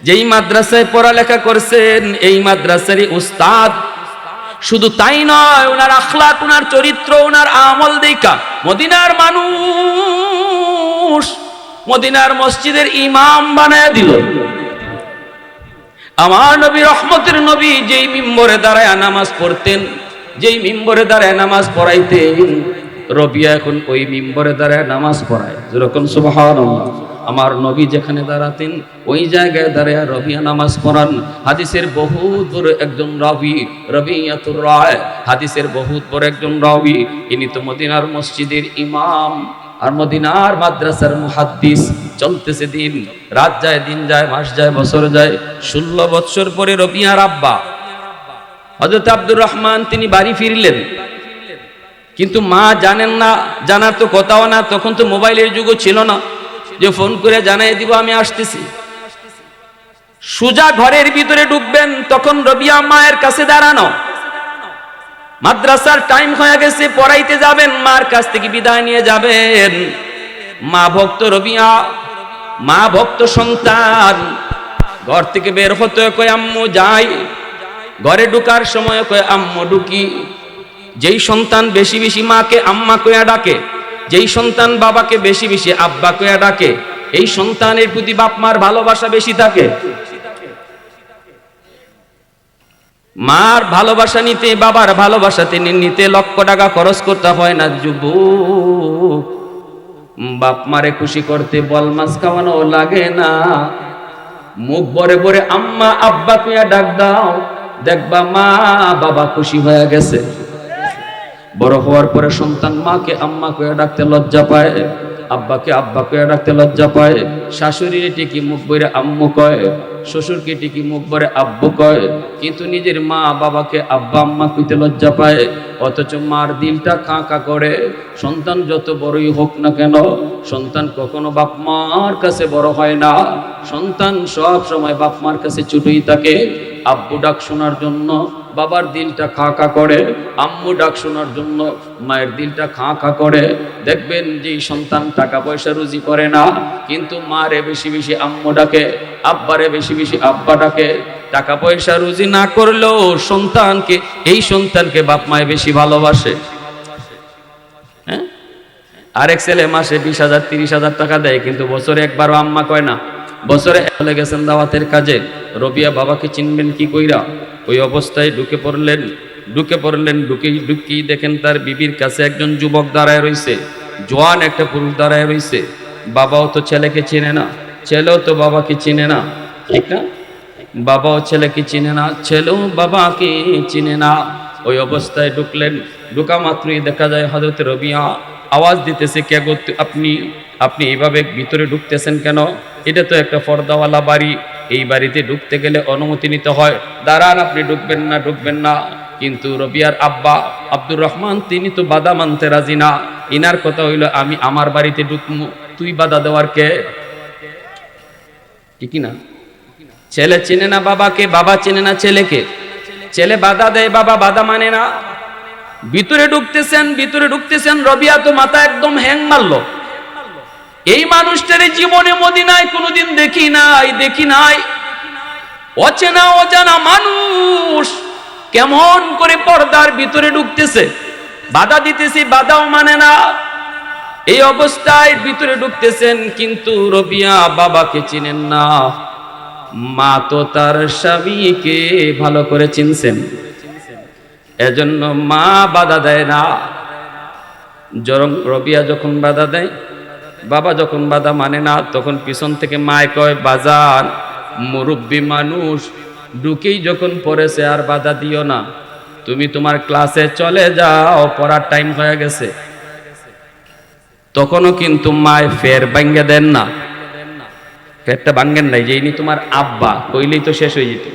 S1: যেই মাদ্রাসায় পড়ালেখা করছেন এই মাদ্রাসারই উস্তাদ। শুধু তাই নয়, ওনার আখলাক, ওনার চরিত্র, ওনার আমল দেখা মদিনার মানুষ মদিনার মসজিদের ইমাম বানায় দিল। আমার নবী, রহমতের নবী, যেই মিম্বরে দাঁড়ায় নামাজ পড়তেন, যেই মিম্বরে দাঁড়ায় নামাজ পড়াইতেন, রবিয়া এখন ওই মিম্বরে দাঁড়ায় নামাজ পড়ায়। যেরকম সুবহানাল্লাহ। আমার নবী যেখানে দাঁড়াতেন ওই জায়গায় দাঁড়ায় রবিয়া নামাজ পড়ান। হাদিসের বহুত বড় একজন রাবি, রবিয়াতুর রায়, হাদিসের বহুত বড় একজন রাবি। ইনি তো মদিনার মসজিদের ইমাম আর মদিনার মাদ্রাসার মুহাদ্দিস। চলতেছে দিন, রাত যায়, দিন যায়, মাস যায়, বছর যায়। 16 বৎসর পরে রবিয়ার আব্বা হযরত আব্দুর রহমান তিনি বাড়ি ফিরলেন, কিন্তু মা জানেন না, জানার তো কথাও না, তখন তো মোবাইলের যুগও ছিল না যে ফোন করে জানাই দিব আমি আসতেছি। সুজা ঘরের ভিতরে ঢুকবেন, তখন রবিয়া মায়ের কাছে দাঁড়ানো। মাদ্রাসার টাইম হয়ে গেছে, পড়াইতে যাবেন, মার কাছ থেকে বিদায় নিয়ে যাবেন। মা ভক্ত রবিয়া, মা ভক্ত সন্তান, ঘর থেকে বের হতে কয় আম্মু যাই, ঘরে ঢুকার সময় কয় আম্মু ঢুকি। যেই সন্তান বেশি বেশি মাকে আম্মা কয়া ডাকে, যেই সন্তান বাবাকে বেশি বেশি আব্বা কয়া ডাকে, এই সন্তানের প্রতি বাপ মার ভালোবাসা বেশি থাকে। মার ভালোবাসা নিতে, বাবার ভালোবাসা নিতে লক্ষ টাকা খরচ করতে হয় না যুবক। বাপ মারে খুশি করতে বল মাছ খাওয়ানো লাগে না। মুখ ভরে ভরে আম্মা আব্বা কয়া ডাক দাও, দেখবা মা বাবা খুশি হয়ে গেছে। বড় হওয়ার পরে সন্তান মাকে আম্মা কয়া ডাকতে লজ্জা পায়, আব্বাকে আব্বা কয়া ডাকতে লজ্জা পায়। শাশুড়ির টিকি মুখ ভরে আম্মু কয়, শ্বশুরকে টিকি মুখ ভরে আব্বু কয়, কিন্তু নিজের মা বাবাকে আব্বা আম্মা কইতে লজ্জা পায়। অথচ মার দিলটা কাঁ কাঁ করে। সন্তান যত বড়ই হোক না কেন, সন্তান কখনো বাপ মার কাছে বড় হয় না। সন্তান সব সময় বাপ মার কাছে ছোটই থাকে। আব্বু ডাক শোনার জন্য বাবার দিলটা খাঁ খাঁ করে, আম্মু ডাক শোনার জন্য মায়ের দিলটা খাঁ খাঁ করে। দেখবেন যে সন্তান টাকা পয়সা রুজি করে না, কিন্তু মারে বেশি বেশি আম্মু ডাকে, আব্বারে বেশি বেশি আব্বা ডাকে। টাকা পয়সা রুজি না করলেও সন্তানকে, এই সন্তানকে বাপ মায়ে বেশি ভালোবাসে। হ্যাঁ, আরেক ছেলে মাসে 20,000 30,000 টাকা দেয়, কিন্তু বছরে একবারও আম্মা কয় না। বছরে চলে গেছেন দাওয়াতের কাজে, রবিয়া বাবাকে চিনবেন কি কইরা? ওই অবস্থায় ঢুকে পড়লেন, ঢুকি দেখেন তার বিবির কাছে একজন যুবক দাঁড়ায় রইছে, জোয়ান একটা পুরুষ দাঁড়ায় রইছে। বাবাও তো ছেলেকে চিনে না, ছেলেও তো বাবাকে চিনে না, ঠিক না? বাবাও ছেলেকে চিনে না, ছেলেও বাবাকে চিনে না। ওই অবস্থায় ঢুকলেন, ঢুকা মাত্রই দেখা যায় হযরত রবিয়া আওয়াজ দিতেছে, কে গো আপনি এইভাবে ভিতরে ঢুকতেছেন কেন? এটা তো একটা পর্দাওয়ালা বাড়ি, এই বাড়িতে ঢুকতে গেলে অনুমতি নিতে হয়। দাঁড়ান, আপনি ঢুকবেন না। কিন্তু রবিয়ার আব্বা আব্দুর রহমান তিনি তো বাধা মানতে রাজি না। ইনার কথা হইল, আমি আমার বাড়িতে ঢুকবো, তুই বাধা দেওয়ার কে? ঠিক না? ছেলে চেনে না বাবাকে, বাবা চেনে না ছেলেকে। ছেলে বাধা দেয়, বাবা বাধা মানে না। ভিতরে ঢুকতেছেন, রবিয়া তো মাথা একদম হ্যাং মারলো। এই মানুষটার জীবনে মদিনায় কোনোদিন দেখি নাই। অচেনা অজানা মানুষ, কেমন করে পর্দার ভিতরে ঢুকতেছে, বাধা দিতেছি বাধাও মানে না, এই অবস্থায় ভিতরে ঢুকতেছেন। কিন্তু রবিয়া বাবাকে চিনেন না, মা তো তার স্বামীকে ভালো করে চিনছেন, এজন্য মা বাধা দেয় না। রবিয়া যখন বাধা দেয়, বাবা যখন বাধা মানে না, তখন পিছন থেকে মায় কয়, বাজার মুরব্বী মানুষ ঢুকেই যখন পড়েছে আর বাধা দিও না, তুমি তোমার ক্লাসে চলে যাও, পড়ার টাইম হয়ে গেছে। তখনও কিন্তু মায় ফের ভাঙ্গে দেন না, ফেরটা ভাঙ্গেন নাই, যে ইনি তোমার আব্বা কইলেই তো শেষ হয়ে যেত।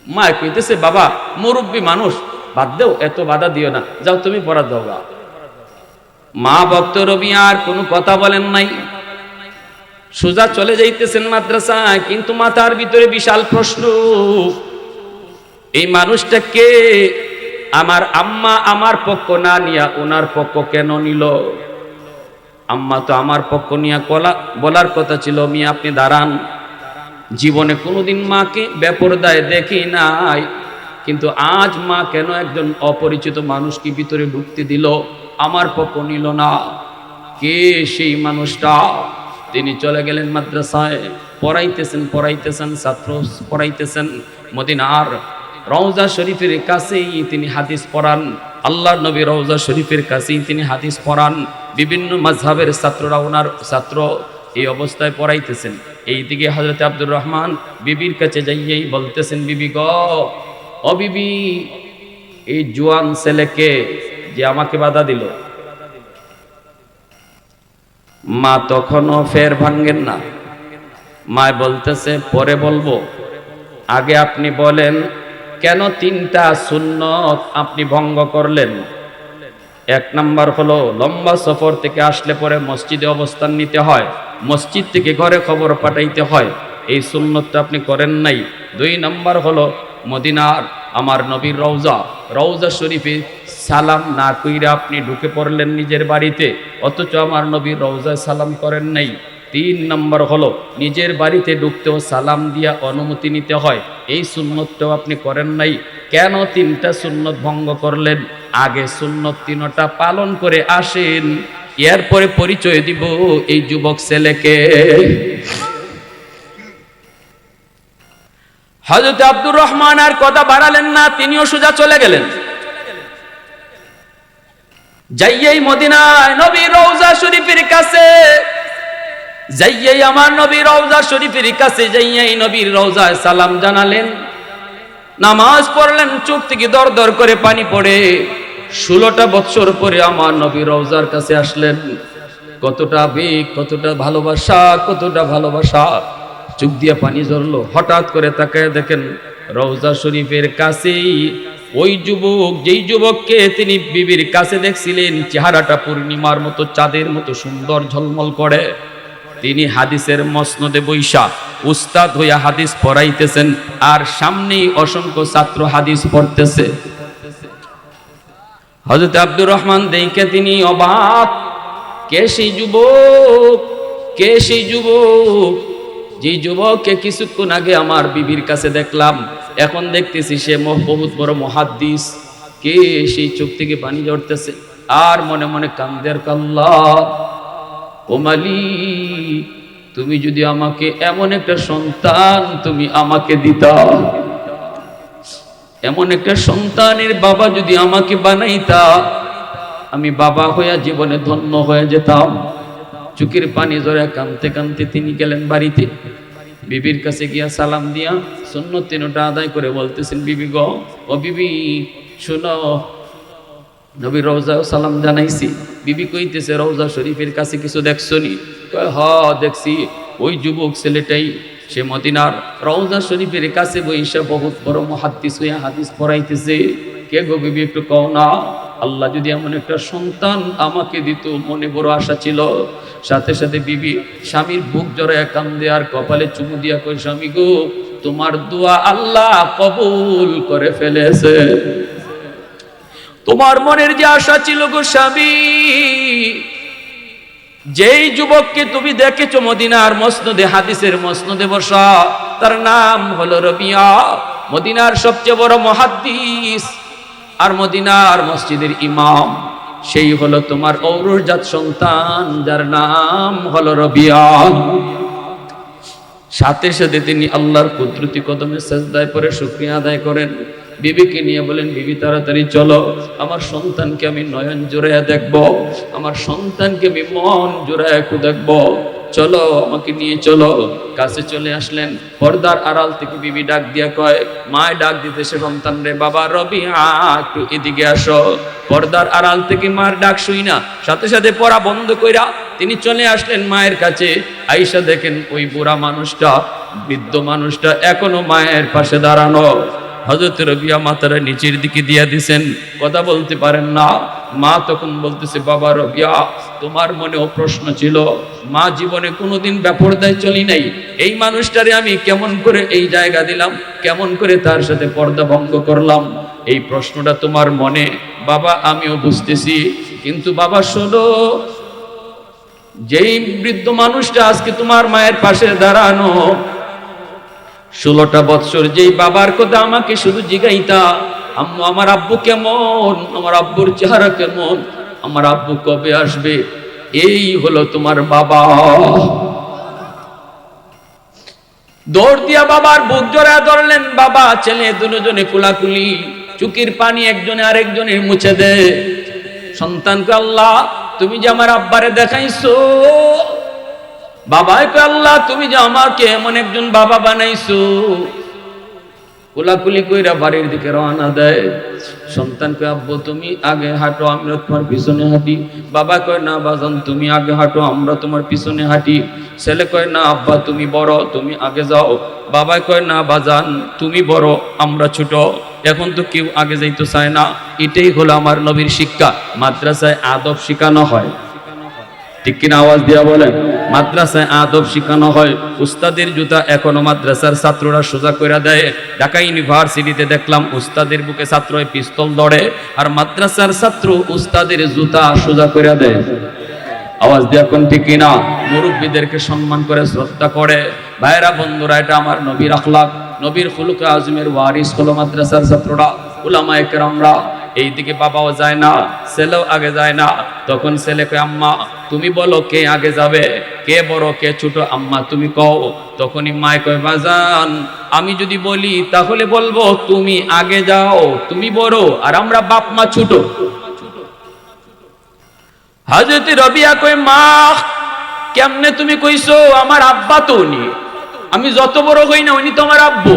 S1: মায় কইতেছে, বাবা মুরব্বী মানুষ, বাদ দেও, এত বাধা দিও না, যাও তুমি পড়া দাও। মা ভক্ত রবি আর কোনো কথা বলেন নাই, সোজা চলে যাইতেছেন মাদ্রাসায়। কিন্তু মাথার ভিতরে বিশাল প্রশ্ন, এই মানুষটা কে? আমার আম্মা আমার পক্ষ না নিয়া ওনার পক্ষ কেন নিল? আম্মা তো আমার পক্ষ নিয়ে বলার কথা ছিল, মিয়া আপনি দাঁড়ান, জীবনে কোনোদিন মাকে বেপরদায় দেখি নাই, কিন্তু আজ মা কেন একজন অপরিচিত মানুষকে ভিতরে ঢুকতে দিল, আমার পক্ষ নিল না? কে সেই মানুষটা? তিনি চলে গেলেন মাদ্রাসায়, পড়াইতেছেন, ছাত্র পড়াইতেছেন। মদিনার রওজা শরীফের কাছেই তিনি হাদিস পড়ান, আল্লাহর নবী রওজা শরীফের কাছেই তিনি হাদিস পড়ান। বিভিন্ন মাযহাবের ছাত্ররা ওনার ছাত্র, এই অবস্থায় পড়াইতেছেন। এইদিকে হযরত আব্দুর রহমান বিবির কাছে যাইয়েই বলতেছেন, বিবি গো, ও বিবি, এই জোয়ান ছেলেকে যে আমাকে বাধা দিল। মা তখনও ফের ভাঙ্গেন না, মা বলতেছে, পরে বলবো, আগে আপনি বলেন কেন 3টা সুন্নত আপনি ভঙ্গ করলেন? 1 নাম্বার হলো, লম্বা সফর থেকে আসলে পরে মসজিদে অবস্থান নিতে হয়, মসজিদ থেকে ঘরে খবর পাঠাইতে হয়, এই সুন্নতটা আপনি করেন নাই। 2 নাম্বার হলো, মদিনার আমার নবীর রওজা শরীফে সালাম না কইরা আপনি ঢুকে পড়লেন নিজের বাড়িতে, অথচ আমার নবীর রওজায় সালাম করেন নাই। 3 নম্বর হলো, নিজের বাড়িতে ঢুকতেও সালাম দিয়া অনুমতি নিতে হয়, এই সুন্নতটাও আপনি করেন নাই। কেন 3টা সুন্নত ভঙ্গ করলেন? আগে সুন্নত 3টা পালন করে আসেন, এরপরে পরিচয় দিব এই যুবক ছেলেকে। হযরত আব্দুর রহমান আর কথা বাড়ালেন না, তিনিও সোজা চলে গেলেন। যাইয়েই মদিনায় নবীর রওজা শরীফের কাছে, যাইয়েই আমার নবীর রওজা শরীফের কাছে যাইয়েই নবীর রওজায় সালাম জানালেন, নামাজ পড়লেন, চোখ থেকে দর দর করে পানি পড়ে। 16টা বছর পরে আমার নবীর রওজার কাছে আসলেন। কতটা আবেগ, কতটা ভালোবাসা, চোখ দিয়ে পানি ঝরলো। হঠাৎ করে তাকায় দেখেন রওজা শরীফের কাছেই ওই যুবক, যেই যুবককে তিনি বিবির কাছে দেখছিলেন, চেহারাটা পূর্ণিমার মতো, চাঁদের মতো সুন্দর ঝলমল করে, তিনি হাদিসের মসনদে বৈশা উস্তাদ হইয়া হাদিস পড়াইতেছেন, আর সামনেই অসংখ্য ছাত্র হাদিস পড়তেছে। হযরত আব্দুর রহমান দেখে তিনি অবাক, কে সেই যুবক, যে যুবককে কিছুক্ষণ আগে আমার বিবির কাছে দেখলাম, এখন দেখতেছি সে বহুত বড় মুহাদ্দিস। কে সেই? চোখ থেকে পানি ঝরতেছে আর মনে মনে কান্দের, আল্লাহ ও মালিক, তুমি যদি আমাকে এমন একটা সন্তান তুমি আমাকে দিতা, এমন একটা সন্তানের বাবা যদি আমাকে বানাইতা, আমি বাবা হইয়া জীবনে ধন্য হয়ে যেতাম। চোখের পানি ঝরে কাঁদতে কাঁদতে তিনি গেলেন বাড়িতে। বিবির কাছে গিয়া সালাম দিয়া সুন্নত 3টা আদায় করে বলতেছেন, বিবি গো, ও বিবি শোনো, নবীর রওজায় সালাম জানাইছি। বিবি কইতেছে, রওজা শরীফের কাছে কিছু দেখছনি? কয়, হ দেখছি, ওই যুবক ছেলেটাই, সে মদিনার রওজা শরীফের কাছে বইসা বহুত বড় মুহাদ্দিস হইয়া হাদিস পড়াইতেছে। কে গো বিবি, একটু কও না। আল্লাহ যদি এমন একটা সন্তান আমাকে দিত, মনে বড় আশা ছিল। সাথে সাথে বিবি স্বামীর বুক জড়ায় কান্দে আর কপালে চুমু দিয়া কই, স্বামী গো, তোমার দোয়া আল্লাহ কবুল করে ফেলেছে। তোমার মনের যে আশা ছিল গো স্বামী, যেই যুবককে তুমি দেখেছো মদিনার মসনদে, হাদিসের মসনদে বসা, তার নাম হলো রবিয়া। মদিনার সবচেয়ে বড় মুহাদ্দিস আর মদিনার মসজিদের ইমাম, সেই হলো তোমার ঔরজাত সন্তান, যার নাম হলো রবিয়া। সাথে সাথে তিনি আল্লাহর কুদরতি কদমে সাজদায় পড়ে শুকরিয়া আদায় করেন। বিবিকে নিয়ে বলেন, বিবি তাড়াতাড়ি চলো, আমার সন্তানকে আমি নয়ন জোড়ায় দেখব, আমার সন্তানকে আমি মন জোড়ায় একটু দেখব, চলো আমাকে নিয়ে চলো। কাছে চলে আসলেন, পর্দার আড়াল থেকে বিবি ডাক দিয়া কয়, মায় ডাক দিতেছে সন্তান রে, বাবা রবিয়া একটু এদিকে আসো। পর্দার আড়াল থেকে মার ডাক শুই না, সাথে সাথে পড়া বন্ধ কইরা তিনি চলে আসলেন মায়ের কাছে। আয়েশা দেখেন ওই বুড়া মানুষটা, বৃদ্ধ মানুষটা এখনো মায়ের পাশে দাঁড়ানো। হযরত রবিয়া মাথাটা নিচের দিকে দিয়া দিছেন, কথা বলতে পারেন না। মা তখন বলতেছে, বাবা রবিয়া, তোমার মনেও প্রশ্ন ছিল, মা জীবনে কোনোদিন বেপরদায় চলি নাই, এই মানুষটারে আমি কেমন করে এই জায়গা দিলাম, কেমন করে তার সাথে পর্দা ভঙ্গ করলাম, এই প্রশ্নটা তোমার মনে। বাবা আমিও বুঝতেছি, কিন্তু বাবা শোনো, যেই বৃদ্ধ মানুষটা আজকে তোমার মায়ের পাশে দাঁড়ানো, 16টা বৎসর যেই বাবার কথা আমাকে শুধু জিগাইতা, আম্মু আমার আব্বু কেমন, আমার আব্বুর চেহারা কেমন, আমার আব্বু কবে আসবে, এই হলো তোমার বাবা। দৌড় দিয়া বাবার বুক জড়ায় ধরলেন। বাবা ছেলে দুজনে কুলাকুলি, চুকির পানি একজনে আরেকজনের মুছে দে। সন্তানকে, আল্লাহ তুমি যে আমার আব্বারে দেখাইছো, বাবাই কয়, আল্লাহ তুমি যে আমাকে এমন একজন বাবা বানাইছো। কোলাকুলি কইরা বাড়ির দিকে রওনা দেয়। সন্তানকে, আব্বু তুমি আগে হাঁটো, আমরা তোমার পিছনে হাঁটি। বাবা কয়, না বাজান তুমি আগে হাঁটো, আমরা তোমার পিছনে হাঁটি। ছেলে কয়, না আব্বা তুমি বড়, তুমি আগে যাও। বাবা কয়, না বাজান তুমি বড়, আমরা ছোট। এখন তো কেউ আগে যাইতে চায় না। এটাই হলো আমার নবীর শিক্ষা। মাদ্রাসায় আদব শেখানো হয়, ঠিক কিনা আওয়াজ দিয়া বলেন? মাদ্রাসায় আদব শেখানো হয়। উস্তাদের জুতা এখনো মাদ্রাসার ছাত্ররা সোজা কইরা দেয়। ঢাকা ইউনিভার্সিটিতে দেখলাম উস্তাদের বুকে ছাত্রই পিস্তল ধরে, আর মাদ্রাসার ছাত্র উস্তাদের জুতা সোজা কইরা দেয়। আওয়াজ দিয়া কোন ঠিক কিনা? মুরব্বীদেরকে সম্মান করে, শ্রদ্ধা করে। ভাইরা বন্ধুরা, এটা আমার নবীর আখলাক, নবীর খুলুকে আজমের ওয়ারিস হলো মাদ্রাসার ছাত্ররা, উলামায়ে কেরামরা। এইদিকে বাবাও যায় না, ছেলেও আগে যায় না। তখন ছেলেকে, আম্মা তুমি বলো কে আগে যাবে, কে বড় কে ছোট, আম্মা তুমি কও। তখনই মায় কয়, বাজান আমি যদি বলি তাহলে বলবো তুমি আগে যাও, তুমি বড়, আর আমরা বাপ মা ছোট। হযরত রবিয়া কয়, মা কেমনে তুমি কইছো, আমার আব্বা তো উনি, আমি যত বড় হই না উনি তো আমার আব্বু,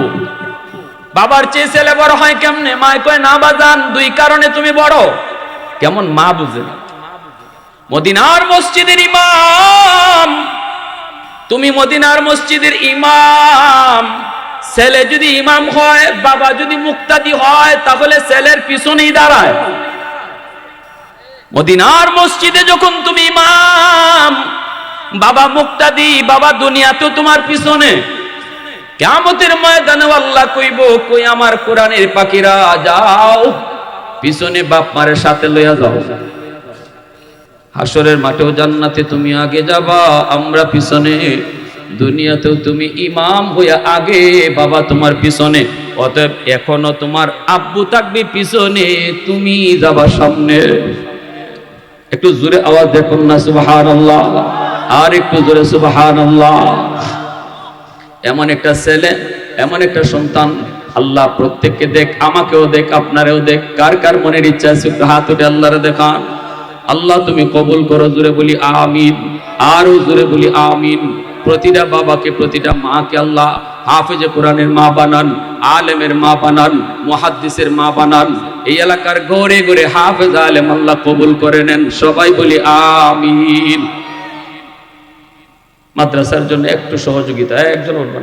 S1: বাবার চেয়ে ছেলে বড় হয় কেমনে? মা কয়, না বাজান দুই কারণে তুমি বড়। কেমন মা বুঝে? মদিনার মসজিদের ইমাম, তুমি মদিনার মসজিদের ইমাম। ছেলে যদি ইমাম হয়, বাবা যদি মুক্তাদি হয়, তাহলে ছেলের পিছনেই দাঁড়ায়। মদিনার মসজিদে যখন তুমি ইমাম, বাবা মুক্তাদি, বাবা দুনিয়াতেও তোমার পিছনে। কিয়ামতের ময়দানে আল্লাহ কইব, কই আমার কোরআনের পাখিরা, যাও পিছনে বাপ মারের সাথে লইয়া যাও। হাসরের মাঠেও জান্নাতে তুমি আগে যাবা, আমরা পিছনে। দুনিয়াতেও তুমি ইমাম হইয়া আগে, বাবা তোমার পিছনে। অতএব এখনো তোমার আব্বু থাকবে পিছনে, তুমি যাবা সামনে। একটু জোরে আওয়াজ দেখুন না সুবহানাল্লাহ, আর একটু জোরে সুবহানাল্লাহ। এমন একটা ছেলে, এমন একটা সন্তান আল্লাহ প্রত্যেককে দেখ, আমাকেও দেখ, আপনারেও দেখ। কার কার মনের ইচ্ছা আছে একটু হাত উঠে আল্লাহরে দেখান। আল্লাহ তুমি কবুল করো, জোরে বলি আমিন, আরো জোরে বলি আমিন। প্রতিটা বাবাকে, প্রতিটা মাকে আল্লাহ হাফেজে কোরআনের মা বানান, আলেমের মা বানান, মুহাদ্দিসের মা বানান। এই এলাকার ঘরে ঘরে হাফেজ আলেম আল্লাহ কবুল করে নেন। সবাই বলি আমিন। মাদ্রাসার জন্য একটু সহযোগিতা, একজন উঠবেন।